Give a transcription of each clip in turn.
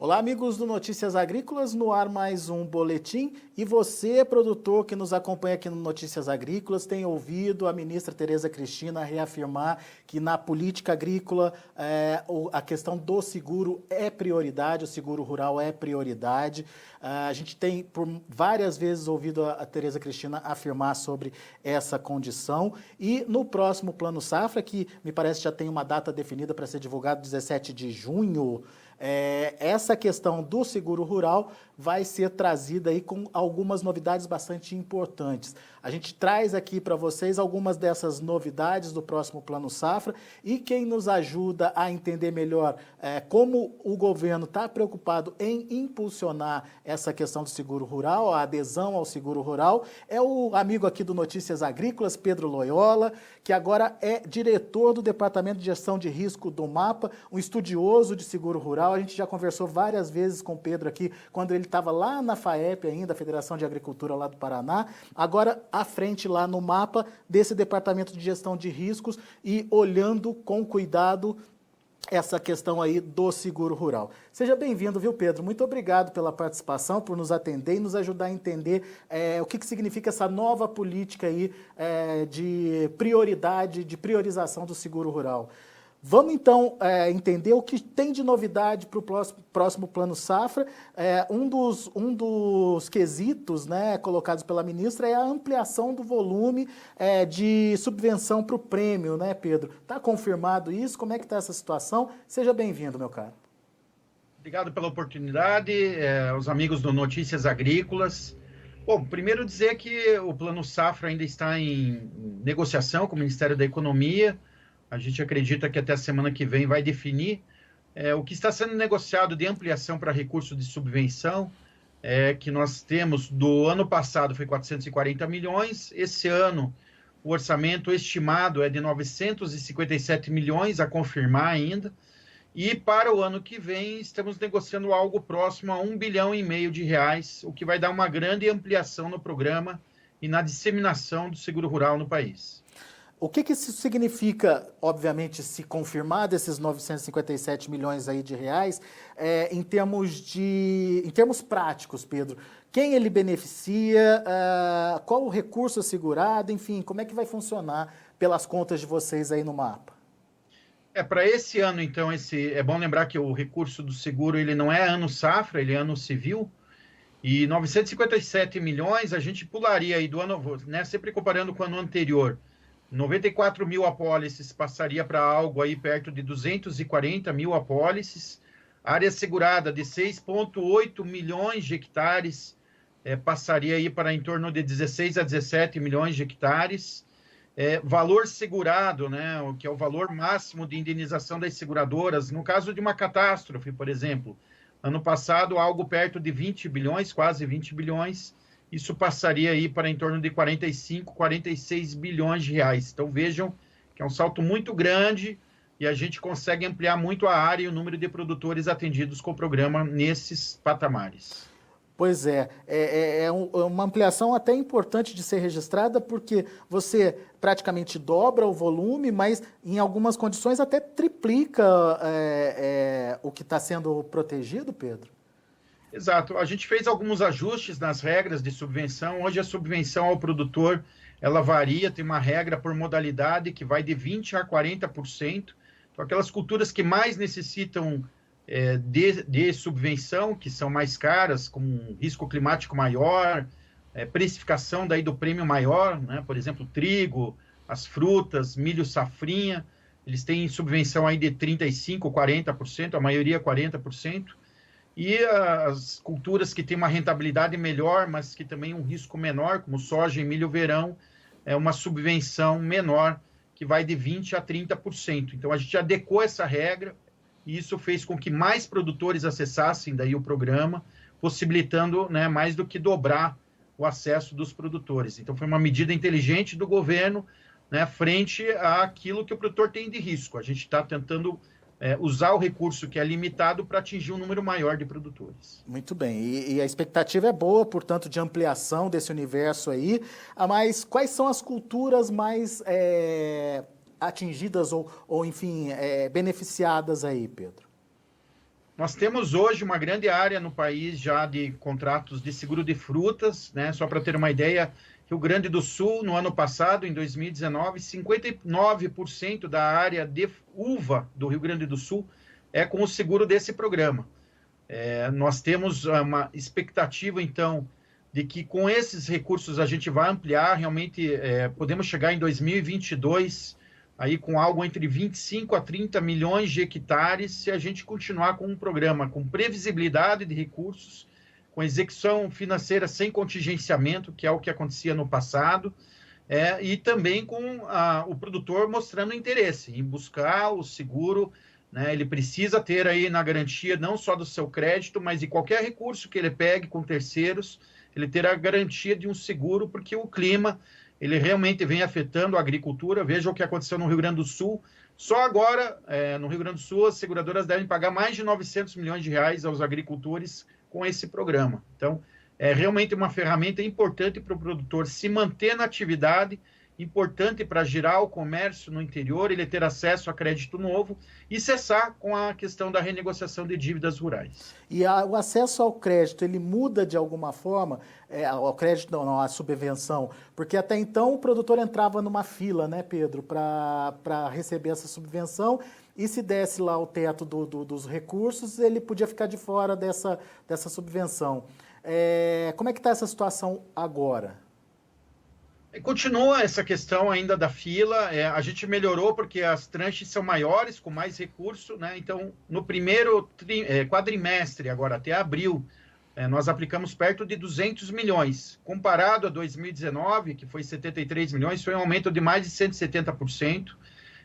Olá, amigos do Notícias Agrícolas, no ar mais um boletim. E você, produtor que nos acompanha aqui no Notícias Agrícolas, tem ouvido a ministra Tereza Cristina reafirmar que na política agrícola a questão do seguro é prioridade, o seguro rural é prioridade. A gente tem por várias vezes ouvido a Tereza Cristina afirmar sobre essa condição. E no próximo Plano Safra, que me parece já tem uma data definida para ser divulgado 17 de junho, essa questão do seguro rural vai ser trazida aí com algumas novidades bastante importantes. A gente traz aqui para vocês algumas dessas novidades do próximo Plano Safra e quem nos ajuda a entender melhor como o governo está preocupado em impulsionar essa questão do seguro rural, a adesão ao seguro rural, é o amigo aqui do Notícias Agrícolas, Pedro Loyola, que agora é diretor do Departamento de Gestão de Risco do MAPA, um estudioso de seguro rural. A gente já conversou várias vezes com o Pedro aqui, quando ele estava lá na FAEP ainda, a Federação de Agricultura lá do Paraná, agora à frente lá no MAPA desse Departamento de Gestão de Riscos e olhando com cuidado essa questão aí do seguro rural. Seja bem-vindo, viu, Pedro? Muito obrigado pela participação, por nos atender e nos ajudar a entender o que significa essa nova política aí de prioridade, de priorização do seguro rural. Vamos, então, entender o que tem de novidade para o próximo Plano Safra. Um dos quesitos, né, colocados pela ministra é a ampliação do volume de subvenção para o prêmio, né, Pedro? Está confirmado isso? Como é que está essa situação? Seja bem-vindo, meu caro. Obrigado pela oportunidade, aos amigos do Notícias Agrícolas. Bom, primeiro dizer que o Plano Safra ainda está em negociação com o Ministério da Economia. A gente acredita que até a semana que vem vai definir o que está sendo negociado de ampliação para recurso de subvenção, que nós temos do ano passado foi 440 milhões, esse ano o orçamento estimado é de 957 milhões a confirmar ainda, e para o ano que vem estamos negociando algo próximo a 1,5 bilhão de reais, o que vai dar uma grande ampliação no programa e na disseminação do seguro rural no país. O que isso significa, obviamente, se confirmado esses 957 milhões aí de reais, em termos práticos, Pedro? Quem ele beneficia, qual o recurso assegurado, enfim, como é que vai funcionar pelas contas de vocês aí no MAPA? Para esse ano, então, é bom lembrar que o recurso do seguro ele não é ano safra, ele é ano civil, e 957 milhões a gente pularia aí do ano, né, sempre comparando com o ano anterior, 94 mil apólices passaria para algo aí perto de 240 mil apólices, área segurada de 6,8 milhões de hectares passaria aí para em torno de 16 a 17 milhões de hectares, valor segurado, né, que é o valor máximo de indenização das seguradoras, no caso de uma catástrofe, por exemplo, ano passado algo perto de 20 bilhões, quase 20 bilhões, isso passaria aí para em torno de 45, 46 bilhões de reais. Então vejam que é um salto muito grande e a gente consegue ampliar muito a área e o número de produtores atendidos com o programa nesses patamares. Pois é uma ampliação até importante de ser registrada, porque você praticamente dobra o volume, mas em algumas condições até triplica o que está sendo protegido, Pedro? Exato. A gente fez alguns ajustes nas regras de subvenção. Hoje a subvenção ao produtor, ela varia, tem uma regra por modalidade que vai de 20% a 40%. Então, aquelas culturas que mais necessitam de subvenção, que são mais caras, com um risco climático maior, precificação daí do prêmio maior, né? Por exemplo, trigo, as frutas, milho safrinha, eles têm subvenção aí de 35%, 40%, a maioria 40%. E as culturas que têm uma rentabilidade melhor, mas que também um risco menor, como soja e milho verão, é uma subvenção menor, que vai de 20% a 30%. Então, a gente adequou essa regra, e isso fez com que mais produtores acessassem daí o programa, possibilitando, né, mais do que dobrar o acesso dos produtores. Então, foi uma medida inteligente do governo, né, frente àquilo que o produtor tem de risco. A gente está tentando usar o recurso que é limitado para atingir um número maior de produtores. Muito bem, e a expectativa é boa, portanto, de ampliação desse universo aí, mas quais são as culturas mais atingidas ou enfim, beneficiadas aí, Pedro? Nós temos hoje uma grande área no país já de contratos de seguro de frutas, né? Só para ter uma ideia, Rio Grande do Sul, no ano passado, em 2019, 59% da área de uva do Rio Grande do Sul é com o seguro desse programa. Nós temos uma expectativa, então, de que com esses recursos a gente vai ampliar, realmente podemos chegar em 2022 aí com algo entre 25 a 30 milhões de hectares, se a gente continuar com um programa com previsibilidade de recursos, com execução financeira sem contingenciamento, que é o que acontecia no passado, e também com o produtor mostrando interesse em buscar o seguro, né? Ele precisa ter aí na garantia não só do seu crédito, mas de qualquer recurso que ele pegue com terceiros, ele ter a garantia de um seguro, porque o clima ele realmente vem afetando a agricultura. Veja o que aconteceu no Rio Grande do Sul. Só agora, no Rio Grande do Sul, as seguradoras devem pagar mais de 900 milhões de reais aos agricultores com esse programa. Então, é realmente uma ferramenta importante para o produtor se manter na atividade, importante para girar o comércio no interior, ele ter acesso a crédito novo e cessar com a questão da renegociação de dívidas rurais. E o acesso ao crédito, ele muda de alguma forma, ao crédito, não, à subvenção, porque até então o produtor entrava numa fila, né, Pedro, para receber essa subvenção, e se desse lá o teto dos recursos, ele podia ficar de fora dessa subvenção. Como é que está essa situação agora? Continua essa questão ainda da fila, a gente melhorou porque as tranches são maiores, com mais recurso, né? Então, no primeiro quadrimestre, agora até abril, nós aplicamos perto de 200 milhões. Comparado a 2019, que foi 73 milhões, foi um aumento de mais de 170%.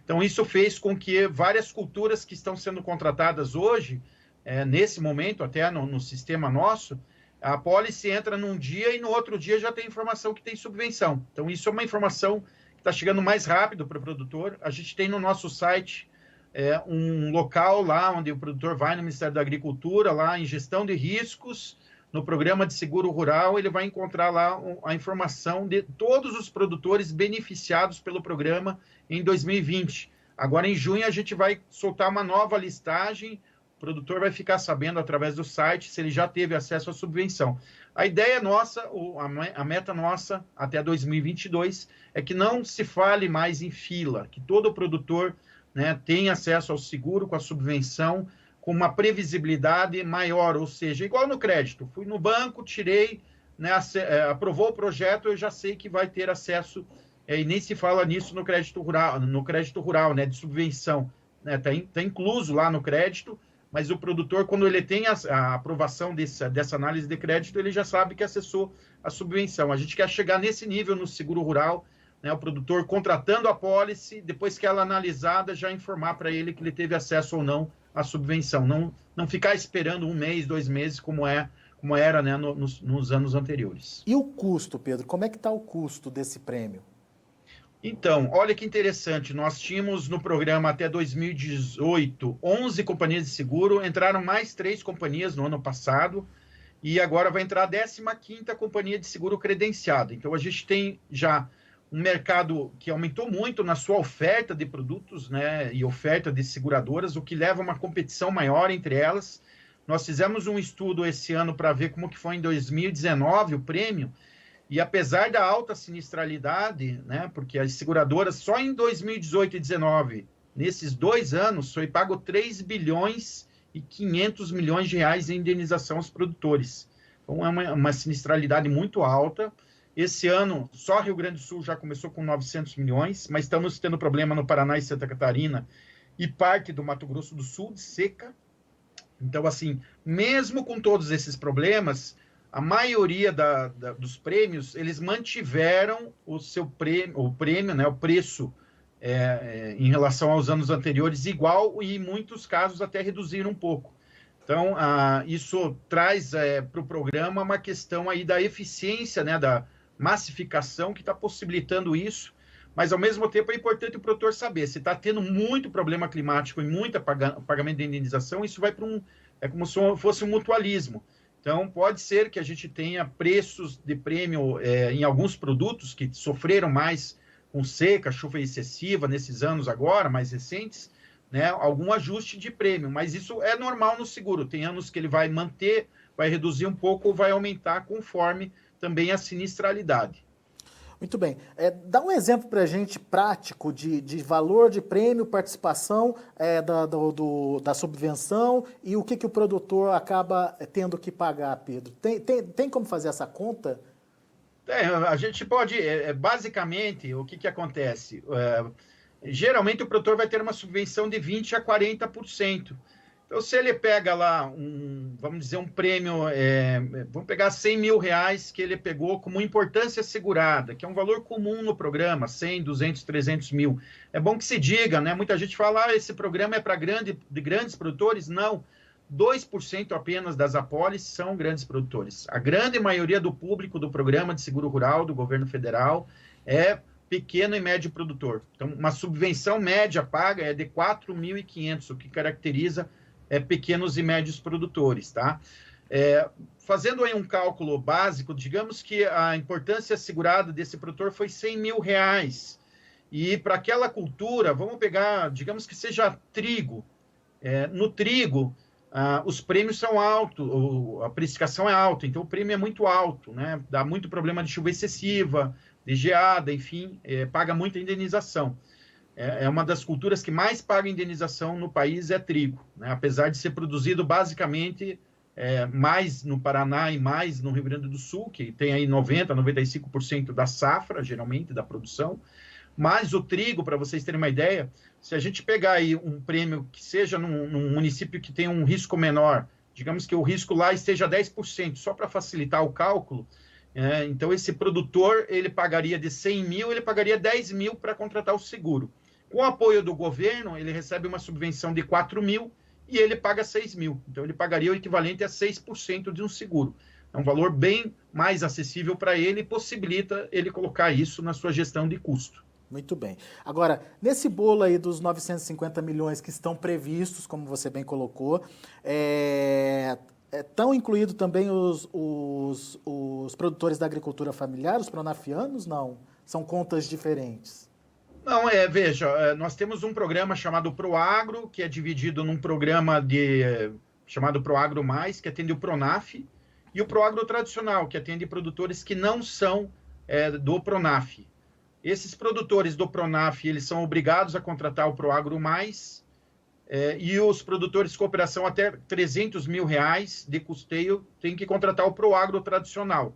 Então, isso fez com que várias culturas que estão sendo contratadas hoje, nesse momento, até no sistema nosso, a apólice entra num dia e no outro dia já tem informação que tem subvenção. Então, isso é uma informação que está chegando mais rápido para o produtor. A gente tem no nosso site um local lá onde o produtor vai no Ministério da Agricultura, lá em gestão de riscos, no programa de seguro rural, ele vai encontrar lá a informação de todos os produtores beneficiados pelo programa em 2020. Agora, em junho, a gente vai soltar uma nova listagem. O produtor vai ficar sabendo através do site se ele já teve acesso à subvenção. A ideia nossa, a meta nossa até 2022 é que não se fale mais em fila, que todo produtor, né, tenha acesso ao seguro com a subvenção, com uma previsibilidade maior, ou seja, igual no crédito. Fui no banco, tirei, né, aprovou o projeto, eu já sei que vai ter acesso, e nem se fala nisso no crédito rural, né, de subvenção. Né, tá incluso lá no crédito, mas o produtor, quando ele tem a aprovação dessa análise de crédito, ele já sabe que acessou a subvenção. A gente quer chegar nesse nível no seguro rural, né, o produtor contratando a pólice, depois que ela é analisada, já informar para ele que ele teve acesso ou não à subvenção. Não ficar esperando 1 mês, 2 meses, como era, né, nos anos anteriores. E o custo, Pedro? Como é que está o custo desse prêmio? Então, olha que interessante, nós tínhamos no programa até 2018 11 companhias de seguro, entraram mais 3 companhias no ano passado, e agora vai entrar a 15ª companhia de seguro credenciada. Então, a gente tem já um mercado que aumentou muito na sua oferta de produtos, né, e oferta de seguradoras, o que leva a uma competição maior entre elas. Nós fizemos um estudo esse ano para ver como que foi em 2019 o prêmio, e apesar da alta sinistralidade, né, porque as seguradoras só em 2018 e 2019, nesses 2 anos, foi pago 3 bilhões e 500 milhões de reais em indenização aos produtores. Então, é uma sinistralidade muito alta. Esse ano, só Rio Grande do Sul já começou com 900 milhões, mas estamos tendo problema no Paraná e Santa Catarina e parte do Mato Grosso do Sul de seca. Então, assim, mesmo com todos esses problemas, a maioria dos prêmios, eles mantiveram o prêmio, né, o preço em relação aos anos anteriores igual, e em muitos casos até reduziram um pouco. Então, isso traz para o programa uma questão aí da eficiência, né, da massificação que está possibilitando isso, mas ao mesmo tempo é importante o produtor saber, se está tendo muito problema climático e muito pagamento de indenização, isso vai para como se fosse um mutualismo. Então, pode ser que a gente tenha preços de prêmio em alguns produtos que sofreram mais com seca, chuva excessiva nesses anos agora, mais recentes, né, algum ajuste de prêmio, mas isso é normal no seguro. Tem anos que ele vai manter, vai reduzir um pouco ou vai aumentar conforme também a sinistralidade. Muito bem. Dá um exemplo para a gente prático de valor de prêmio, participação da subvenção e o que o produtor acaba tendo que pagar, Pedro. Tem como fazer essa conta? A gente pode, basicamente, o que acontece? Geralmente o produtor vai ter uma subvenção de 20% a 40%. Então, se ele pega lá, vamos dizer, um prêmio, vamos pegar R$100 mil que ele pegou como importância segurada, que é um valor comum no programa, 100, 200, 300 mil. É bom que se diga, né? Muita gente fala, esse programa é para grandes produtores. Não, 2% apenas das apólices são grandes produtores. A grande maioria do público do programa de seguro rural do governo federal é pequeno e médio produtor. Então, uma subvenção média paga é de 4.500, o que caracteriza pequenos e médios produtores, tá? Fazendo aí um cálculo básico, digamos que a importância segurada desse produtor foi R$100 mil. E para aquela cultura, vamos pegar, digamos que seja trigo. No trigo, os prêmios são altos, a precificação é alta, então o prêmio é muito alto, né? Dá muito problema de chuva excessiva, de geada, enfim, paga muita indenização. Uma das culturas que mais paga indenização no país é trigo, né? Apesar de ser produzido basicamente mais no Paraná e mais no Rio Grande do Sul, que tem aí 90%, 95% da safra, geralmente, da produção. Mas o trigo, para vocês terem uma ideia, se a gente pegar aí um prêmio que seja num município que tem um risco menor, digamos que o risco lá esteja 10%, só para facilitar o cálculo, então esse produtor, ele pagaria de 100 mil, ele pagaria 10 mil para contratar o seguro. Com o apoio do governo, ele recebe uma subvenção de 4 mil e ele paga 6 mil. Então, ele pagaria o equivalente a 6% de um seguro. É um valor bem mais acessível para ele e possibilita ele colocar isso na sua gestão de custo. Muito bem. Agora, nesse bolo aí dos 950 milhões que estão previstos, como você bem colocou, estão incluídos também os produtores da agricultura familiar, os pronafianos? Não? São contas diferentes? Não, veja, nós temos um programa chamado Proagro, que é dividido num programa chamado Proagro Mais, que atende o Pronaf, e o Proagro tradicional, que atende produtores que não são do Pronaf. Esses produtores do Pronaf, eles são obrigados a contratar o Proagro Mais, e os produtores de cooperação até R$300 mil de custeio têm que contratar o Proagro tradicional.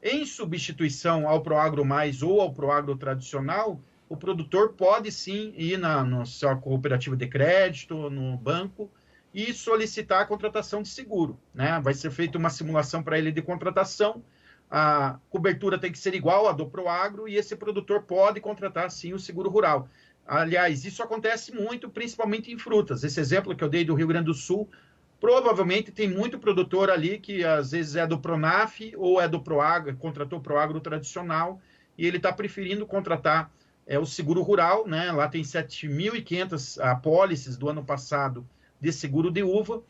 Em substituição ao Proagro Mais ou ao Proagro tradicional, o produtor pode sim ir na sua cooperativa de crédito, no banco, e solicitar a contratação de seguro, né? Vai ser feita uma simulação para ele de contratação, a cobertura tem que ser igual à do Proagro, e esse produtor pode contratar sim o seguro rural. Aliás, isso acontece muito, principalmente em frutas. Esse exemplo que eu dei do Rio Grande do Sul, provavelmente tem muito produtor ali que às vezes é do Pronaf ou é do Proagro, contratou o Proagro tradicional, e ele está preferindo contratar o seguro rural, né? Lá tem 7.500 apólices do ano passado de seguro de uva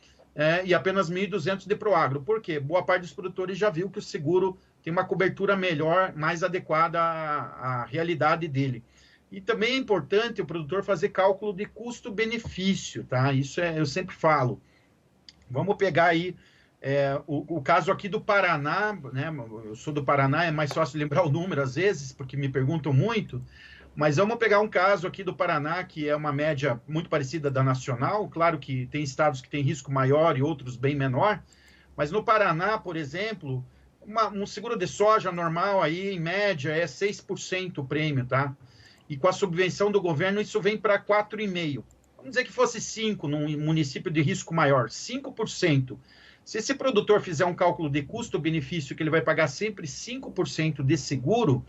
e apenas 1.200 de Proagro. Por quê? Boa parte dos produtores já viu que o seguro tem uma cobertura melhor, mais adequada à realidade dele. E também é importante o produtor fazer cálculo de custo-benefício, tá? Isso eu sempre falo. Vamos pegar aí o caso aqui do Paraná, né? Eu sou do Paraná, é mais fácil lembrar o número às vezes, porque me perguntam muito. Mas vamos pegar um caso aqui do Paraná, que é uma média muito parecida da nacional. Claro que tem estados que têm risco maior e outros bem menor. Mas no Paraná, por exemplo, um seguro de soja normal aí, em média, é 6% o prêmio, tá? E com a subvenção do governo, isso vem para 4,5%. Vamos dizer que fosse 5% num município de risco maior, 5%. Se esse produtor fizer um cálculo de custo-benefício, que ele vai pagar sempre 5% de seguro,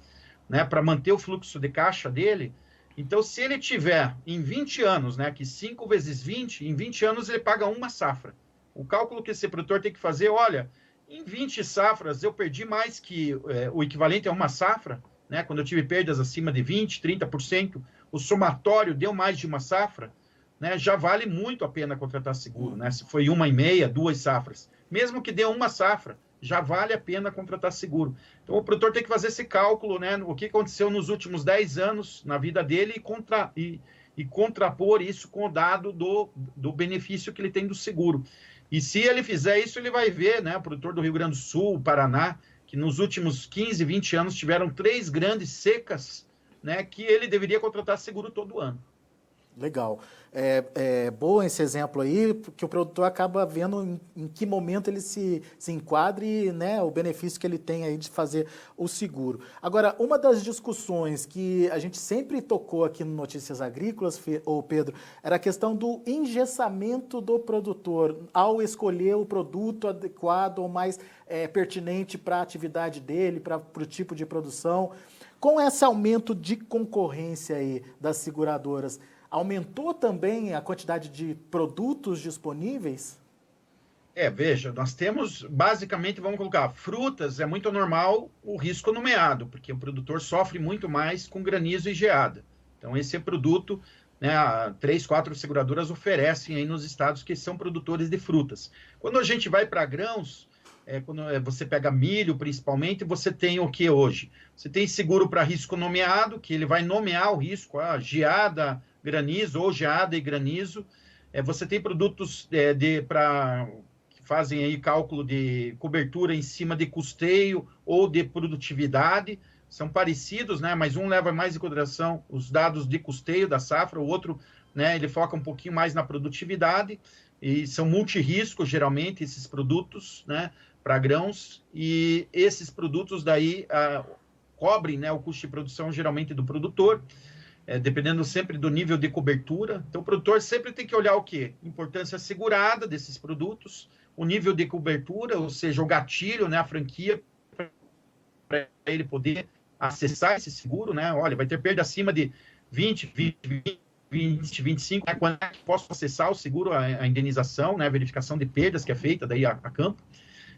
né, para manter o fluxo de caixa dele. Então, se ele tiver em 20 anos, né, que 5 vezes 20, em 20 anos ele paga uma safra. O cálculo que esse produtor tem que fazer, olha, em 20 safras eu perdi mais que o equivalente a uma safra, né, quando eu tive perdas acima de 20%, 30%, o somatório deu mais de uma safra, né, já vale muito a pena contratar seguro, né, se foi 1,5, 2 safras. Mesmo que dê uma safra, já vale a pena contratar seguro. Então, o produtor tem que fazer esse cálculo, né? O que aconteceu nos últimos 10 anos na vida dele e contrapor isso com o dado do benefício que ele tem do seguro. E se ele fizer isso, ele vai ver, né, o produtor do Rio Grande do Sul, Paraná, que nos últimos 15, 20 anos tiveram 3 grandes secas, né, que ele deveria contratar seguro todo ano. Legal. É bom esse exemplo aí, porque o produtor acaba vendo em que momento ele se enquadra e, né, o benefício que ele tem aí de fazer o seguro. Agora, uma das discussões que a gente sempre tocou aqui no Notícias Agrícolas, Pedro, era a questão do engessamento do produtor ao escolher o produto adequado ou mais pertinente para a atividade dele, para o tipo de produção. Com esse aumento de concorrência aí das seguradoras, aumentou também a quantidade de produtos disponíveis? Veja, nós temos, basicamente, vamos colocar, frutas, é muito normal o risco nomeado, porque o produtor sofre muito mais com granizo e geada. Então, esse produto, né, 3, 4 seguradoras oferecem aí nos estados que são produtores de frutas. Quando a gente vai para grãos, quando você pega milho, principalmente, você tem o que hoje? Você tem seguro para risco nomeado, que ele vai nomear o risco, geada, granizo ou geada e granizo. Você tem produtos que fazem aí cálculo de cobertura em cima de custeio ou de produtividade. São parecidos, né? Mas um leva mais em consideração os dados de custeio da safra, o outro, né, ele foca um pouquinho mais na produtividade. E são multirriscos, geralmente, esses produtos, né, para grãos. E esses produtos daí cobrem, né, o custo de produção, geralmente, do produtor. Dependendo sempre do nível de cobertura. Então, o produtor sempre tem que olhar o quê? Importância assegurada desses produtos, o nível de cobertura, ou seja, o gatilho, né, a franquia, para ele poder acessar esse seguro, né? Olha, vai ter perda acima de 20, 25, né? Quando é que posso acessar o seguro, a indenização, né, a verificação de perdas que é feita daí a campo.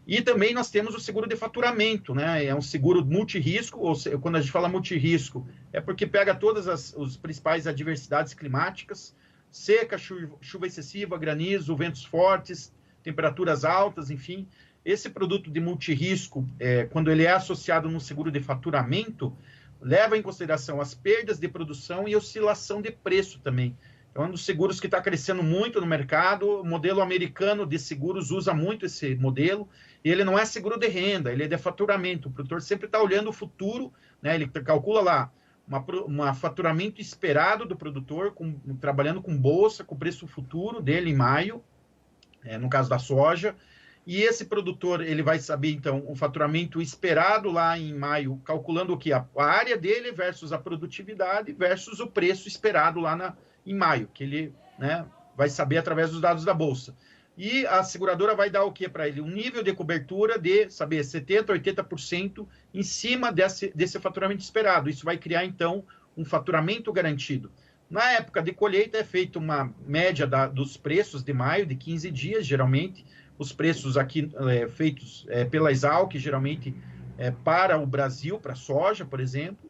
E também nós temos o seguro de faturamento, né? É um seguro multirrisco, ou seja, quando a gente fala multirrisco, é porque pega todas as principais adversidades climáticas, seca, chuva excessiva, granizo, ventos fortes, temperaturas altas, enfim. Esse produto de multirrisco, quando ele é associado num seguro de faturamento, leva em consideração as perdas de produção e oscilação de preço também. É um dos seguros que está crescendo muito no mercado. O modelo americano de seguros usa muito esse modelo. E ele não é seguro de renda, ele é de faturamento. O produtor sempre está olhando o futuro, né? Ele calcula lá um faturamento esperado do produtor, trabalhando com bolsa, com o preço futuro dele em maio, no caso da soja. E esse produtor, ele vai saber, então, o faturamento esperado lá em maio, calculando o quê? A área dele versus a produtividade versus o preço esperado lá em maio, que ele, né, vai saber através dos dados da Bolsa. E a seguradora vai dar o quê para ele? Um nível de cobertura de, saber, 70%, 80% em cima desse faturamento esperado. Isso vai criar, então, um faturamento garantido. Na época de colheita é feita uma média dos preços de maio, de 15 dias, geralmente. Os preços aqui feitos pela Exalc, geralmente para o Brasil, para soja, por exemplo.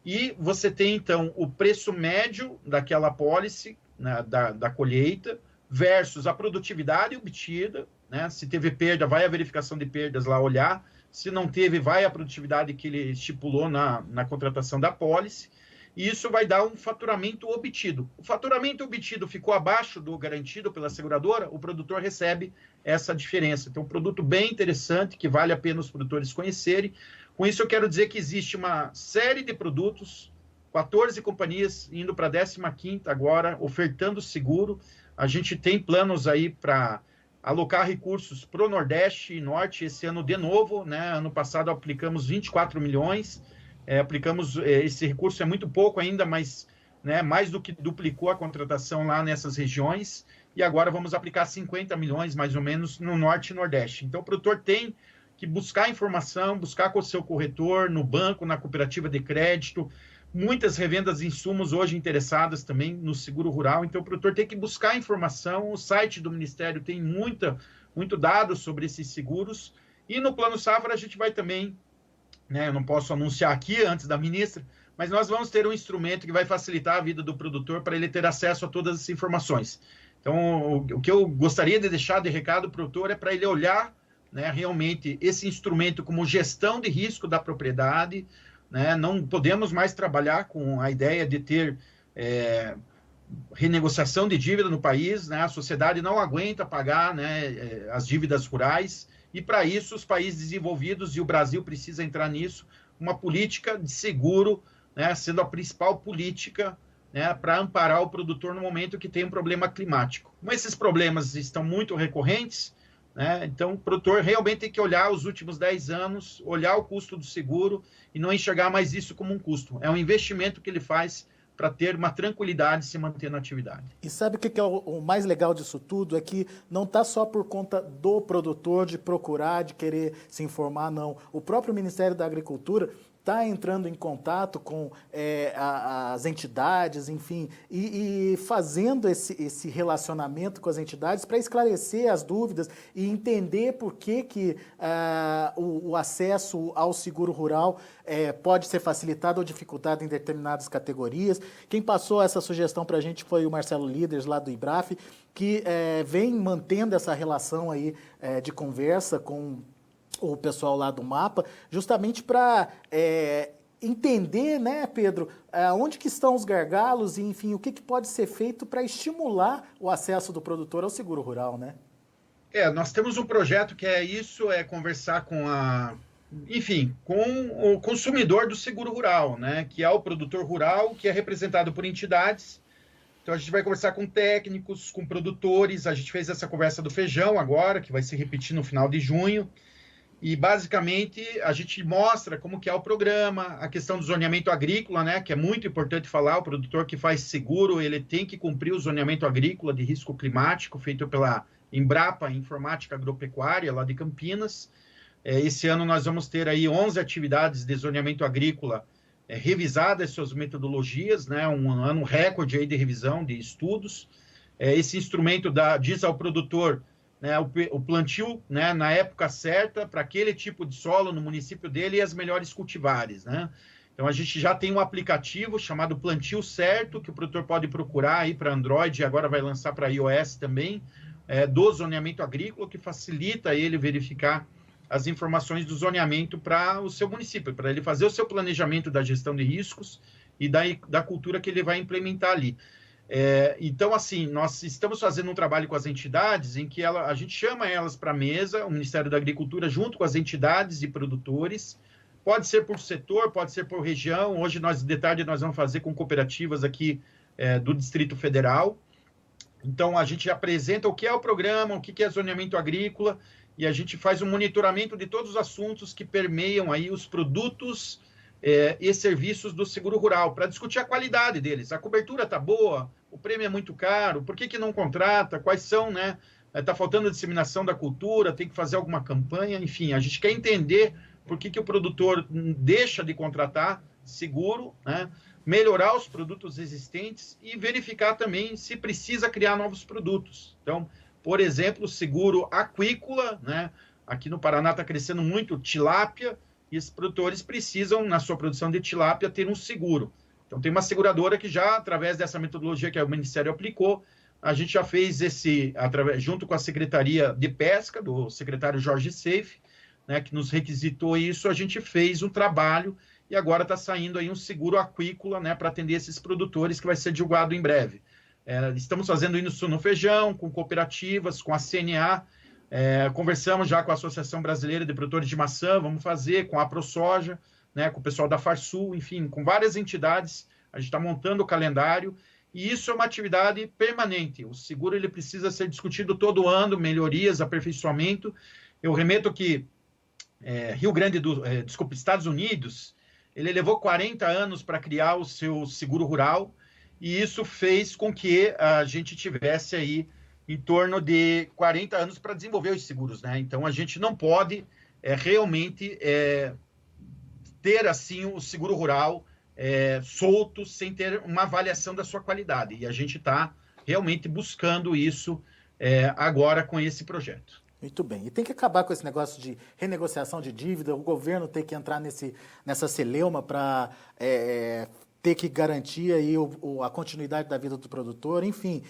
E você tem, então, o preço médio daquela apólice, né, da colheita, versus a produtividade obtida, né? Se teve perda, vai a verificação de perdas lá olhar. Se não teve, vai a produtividade que ele estipulou na contratação da apólice. E isso vai dar um faturamento obtido. O faturamento obtido ficou abaixo do garantido pela seguradora, o produtor recebe essa diferença. Então, um produto bem interessante, que vale a pena os produtores conhecerem. Com isso, eu quero dizer que existe uma série de produtos, 14 companhias indo para a 15ª agora, ofertando seguro. A gente tem planos aí para alocar recursos para o Nordeste e Norte esse ano de novo, né? Ano passado aplicamos 24 milhões, esse recurso é muito pouco ainda, mas, né, mais do que duplicou a contratação lá nessas regiões, e agora vamos aplicar 50 milhões, mais ou menos, no Norte e Nordeste. Então, o produtor tem que buscar informação, buscar com o seu corretor, no banco, na cooperativa de crédito, muitas revendas de insumos hoje interessadas também no seguro rural. Então, o produtor tem que buscar informação. O site do Ministério tem muito dado sobre esses seguros. E no Plano Safra a gente vai também, né, eu não posso anunciar aqui antes da ministra, mas nós vamos ter um instrumento que vai facilitar a vida do produtor para ele ter acesso a todas essas informações. Então, o que eu gostaria de deixar de recado para o produtor é para ele olhar, né, realmente esse instrumento como gestão de risco da propriedade, né? Não podemos mais trabalhar com a ideia de ter renegociação de dívida no país, né? A sociedade não aguenta pagar, né, as dívidas rurais, e para isso os países desenvolvidos, e o Brasil precisa entrar nisso, uma política de seguro, né, sendo a principal política, né, para amparar o produtor no momento que tem um problema climático. Como esses problemas estão muito recorrentes, né, então o produtor realmente tem que olhar os últimos 10 anos, olhar o custo do seguro e não enxergar mais isso como um custo. É um investimento que ele faz para ter uma tranquilidade e se manter na atividade. E sabe o que é o mais legal disso tudo? É que não está só por conta do produtor de procurar, de querer se informar, não. O próprio Ministério da Agricultura está entrando em contato com as entidades, enfim, e fazendo esse relacionamento com as entidades para esclarecer as dúvidas e entender por que o acesso ao seguro rural pode ser facilitado ou dificultado em determinadas categorias. Quem passou essa sugestão para a gente foi o Marcelo Líderes, lá do IBRAF, que vem mantendo essa relação aí de conversa com o pessoal lá do MAPA, justamente para entender, né, Pedro, onde que estão os gargalos e, enfim, o que pode ser feito para estimular o acesso do produtor ao seguro rural, né? Nós temos um projeto que é conversar com com o consumidor do seguro rural, né, que é o produtor rural, que é representado por entidades. Então, a gente vai conversar com técnicos, com produtores. A gente fez essa conversa do feijão agora, que vai se repetir no final de junho. E, basicamente, a gente mostra como que é o programa, a questão do zoneamento agrícola, né, que é muito importante falar. O produtor que faz seguro, ele tem que cumprir o zoneamento agrícola de risco climático, feito pela Embrapa, Informática Agropecuária, lá de Campinas. Esse ano nós vamos ter aí 11 atividades de zoneamento agrícola revisadas suas metodologias, né, um ano recorde aí de revisão de estudos. Esse instrumento diz ao produtor, né, o plantio, né, na época certa, para aquele tipo de solo no município dele e as melhores cultivares, né? Então, a gente já tem um aplicativo chamado Plantio Certo, que o produtor pode procurar aí para Android, e agora vai lançar para iOS também, do zoneamento agrícola, que facilita ele verificar as informações do zoneamento para o seu município, para ele fazer o seu planejamento da gestão de riscos e da cultura que ele vai implementar ali. Então, assim, nós estamos fazendo um trabalho com as entidades em que a gente chama elas para a mesa, o Ministério da Agricultura, junto com as entidades e produtores. Pode ser por setor, pode ser por região. Hoje, de tarde, nós vamos fazer com cooperativas aqui do Distrito Federal. Então, a gente apresenta o que é o programa, o que é zoneamento agrícola, e a gente faz um monitoramento de todos os assuntos que permeiam aí os produtos e serviços do seguro rural, para discutir a qualidade deles. A cobertura está boa, o prêmio é muito caro, por que não contrata, quais são, né? Está faltando a disseminação da cultura, tem que fazer alguma campanha, enfim, a gente quer entender por que o produtor deixa de contratar seguro, né? Melhorar os produtos existentes e verificar também se precisa criar novos produtos. Então, por exemplo, o seguro aquícola, né? Aqui no Paraná está crescendo muito tilápia, e esses produtores precisam, na sua produção de tilápia, ter um seguro. Então, tem uma seguradora que já, através dessa metodologia que o Ministério aplicou, a gente já fez junto com a Secretaria de Pesca, do secretário Jorge Seife, né, que nos requisitou isso, a gente fez um trabalho e agora está saindo aí um seguro aquícola, né, para atender esses produtores, que vai ser divulgado em breve. Estamos fazendo isso no feijão, com cooperativas, com a CNA, conversamos já com a Associação Brasileira de Produtores de Maçã, vamos fazer com a ProSoja, né, com o pessoal da Farsul, enfim, com várias entidades, a gente está montando o calendário, e isso é uma atividade permanente. O seguro ele precisa ser discutido todo ano, melhorias, aperfeiçoamento. Eu remeto que Estados Unidos, ele levou 40 anos para criar o seu seguro rural, e isso fez com que a gente tivesse aí em torno de 40 anos para desenvolver os seguros, né? Então, a gente não pode realmente ter, assim, o seguro rural solto, sem ter uma avaliação da sua qualidade. E a gente está realmente buscando isso agora com esse projeto. Muito bem. E tem que acabar com esse negócio de renegociação de dívida, o governo tem que entrar nessa celeuma para ter que garantir aí a continuidade da vida do produtor, enfim.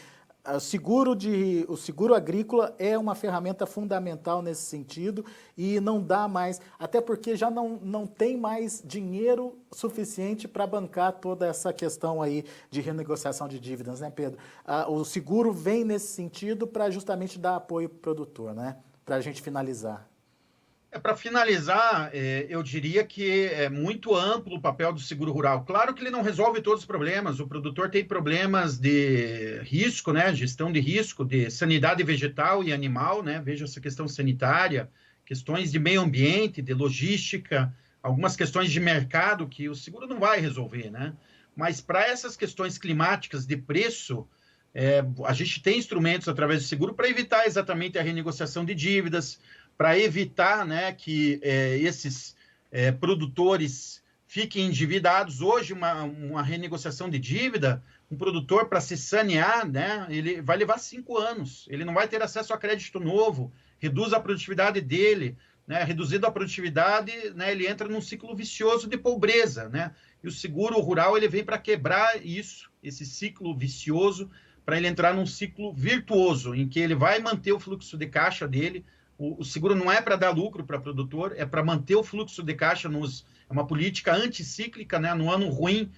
o seguro agrícola é uma ferramenta fundamental nesse sentido e não dá mais, até porque já não tem mais dinheiro suficiente para bancar toda essa questão aí de renegociação de dívidas, né, Pedro? O seguro vem nesse sentido para justamente dar apoio para o produtor, né? Para a gente finalizar. Para finalizar, eu diria que é muito amplo o papel do seguro rural. Claro que ele não resolve todos os problemas. O produtor tem problemas de risco, né? Gestão de risco, de sanidade vegetal e animal, né? Veja essa questão sanitária, questões de meio ambiente, de logística, algumas questões de mercado que o seguro não vai resolver, né? Mas para essas questões climáticas de preço, a gente tem instrumentos através do seguro para evitar exatamente a renegociação de dívidas, para evitar, né, que esses produtores fiquem endividados. Hoje, uma renegociação de dívida, um produtor, para se sanear, né, ele vai levar 5 anos. Ele não vai ter acesso a crédito novo, reduz a produtividade dele, né, reduzindo a produtividade, né, ele entra num ciclo vicioso de pobreza, né? E o seguro rural ele vem para quebrar isso, esse ciclo vicioso, para ele entrar num ciclo virtuoso, em que ele vai manter o fluxo de caixa dele. O seguro não é para dar lucro para o produtor, é para manter o fluxo de caixa, é uma política anticíclica, né? No ano ruim,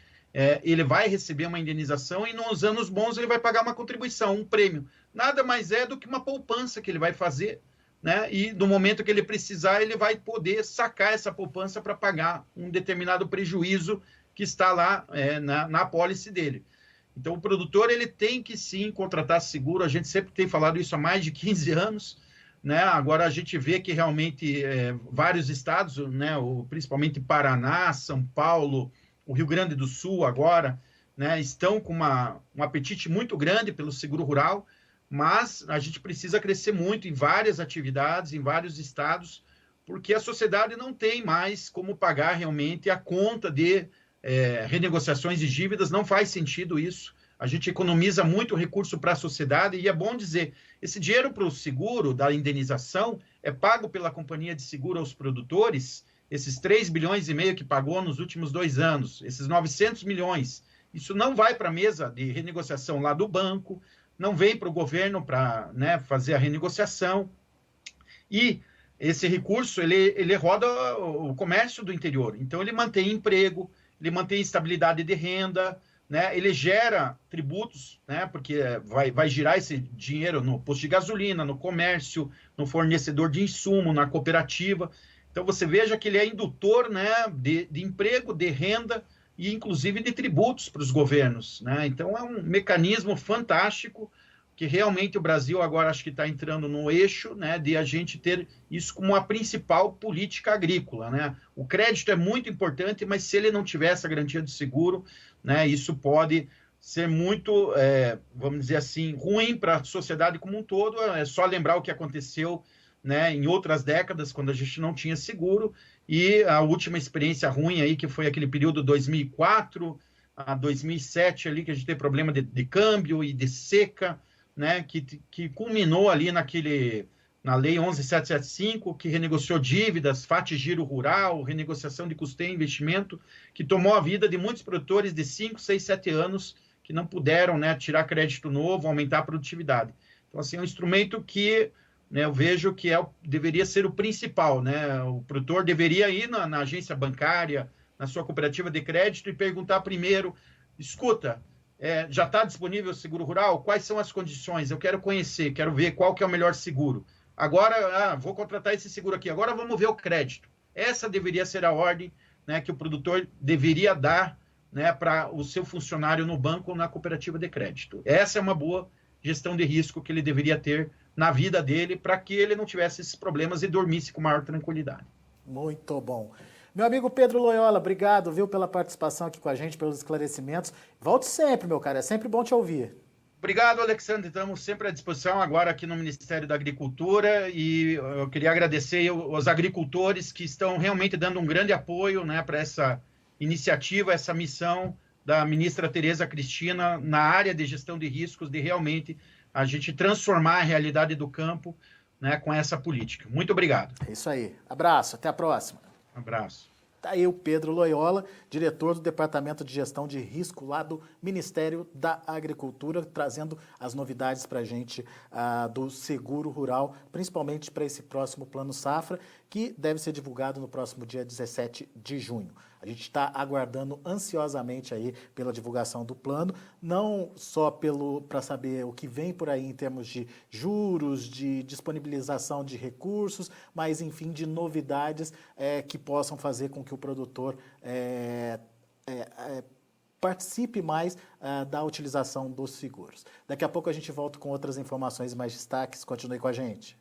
ele vai receber uma indenização e nos anos bons ele vai pagar uma contribuição, um prêmio. Nada mais é do que uma poupança que ele vai fazer, né? E no momento que ele precisar, ele vai poder sacar essa poupança para pagar um determinado prejuízo que está lá na apólice dele. Então, o produtor ele tem que sim contratar seguro, a gente sempre tem falado isso há mais de 15 anos, né? Agora a gente vê que realmente vários estados, né, principalmente Paraná, São Paulo, o Rio Grande do Sul agora, né, estão com um apetite muito grande pelo seguro rural, mas a gente precisa crescer muito em várias atividades, em vários estados, porque a sociedade não tem mais como pagar realmente a conta de renegociações de dívidas, não faz sentido isso. A gente economiza muito recurso para a sociedade e é bom dizer, esse dinheiro para o seguro, da indenização, é pago pela companhia de seguro aos produtores, esses 3,5 bilhões que pagou nos últimos 2 anos, esses 900 milhões, isso não vai para a mesa de renegociação lá do banco, não vem para o governo para, né, fazer a renegociação, e esse recurso, ele roda o comércio do interior, então ele mantém emprego, ele mantém estabilidade de renda, né? Ele gera tributos, né? Porque vai girar esse dinheiro no posto de gasolina, no comércio, no fornecedor de insumo, na cooperativa. Então, você veja que ele é indutor, né, de emprego, de renda e, inclusive, de tributos para os governos, né? Então, é um mecanismo fantástico que realmente o Brasil agora acho que está entrando no eixo, né, de a gente ter isso como a principal política agrícola, né? O crédito é muito importante, mas se ele não tiver essa garantia de seguro, né, isso pode ser muito, vamos dizer assim, ruim para a sociedade como um todo. É só lembrar o que aconteceu, né, em outras décadas, quando a gente não tinha seguro, e a última experiência ruim aí, que foi aquele período 2004 a 2007, ali, que a gente teve problema de câmbio e de seca, né, que culminou ali na Lei 11.775, que renegociou dívidas, FAT Giro Rural, renegociação de custeio e investimento, que tomou a vida de muitos produtores de 5, 6, 7 anos, que não puderam, né, tirar crédito novo, aumentar a produtividade. Então, assim, é um instrumento que, né, eu vejo que deveria ser o principal, né? O produtor deveria ir na agência bancária, na sua cooperativa de crédito e perguntar primeiro, escuta, já está disponível o seguro rural? Quais são as condições? Eu quero conhecer, quero ver qual que é o melhor seguro. Agora, vou contratar esse seguro aqui. Agora vamos ver o crédito. Essa deveria ser a ordem, né, que o produtor deveria dar, né, para o seu funcionário no banco ou na cooperativa de crédito. Essa é uma boa gestão de risco que ele deveria ter na vida dele para que ele não tivesse esses problemas e dormisse com maior tranquilidade. Muito bom. Meu amigo Pedro Loyola, obrigado, viu, pela participação aqui com a gente, pelos esclarecimentos. Volte sempre, meu cara, é sempre bom te ouvir. Obrigado, Alexandre. Estamos sempre à disposição agora aqui no Ministério da Agricultura e eu queria agradecer os agricultores que estão realmente dando um grande apoio, né, para essa iniciativa, essa missão da ministra Tereza Cristina na área de gestão de riscos, de realmente a gente transformar a realidade do campo, né, com essa política. Muito obrigado. É isso aí. Abraço, até a próxima. Um abraço. Está aí o Pedro Loyola, diretor do Departamento de Gestão de Risco lá do Ministério da Agricultura, trazendo as novidades para a gente do seguro rural, principalmente para esse próximo Plano Safra, que deve ser divulgado no próximo dia 17 de junho. A gente está aguardando ansiosamente aí pela divulgação do plano, não só para saber o que vem por aí em termos de juros, de disponibilização de recursos, mas, enfim, de novidades que possam fazer com que o produtor participe mais da utilização dos seguros. Daqui a pouco a gente volta com outras informações e mais destaques. Continue com a gente.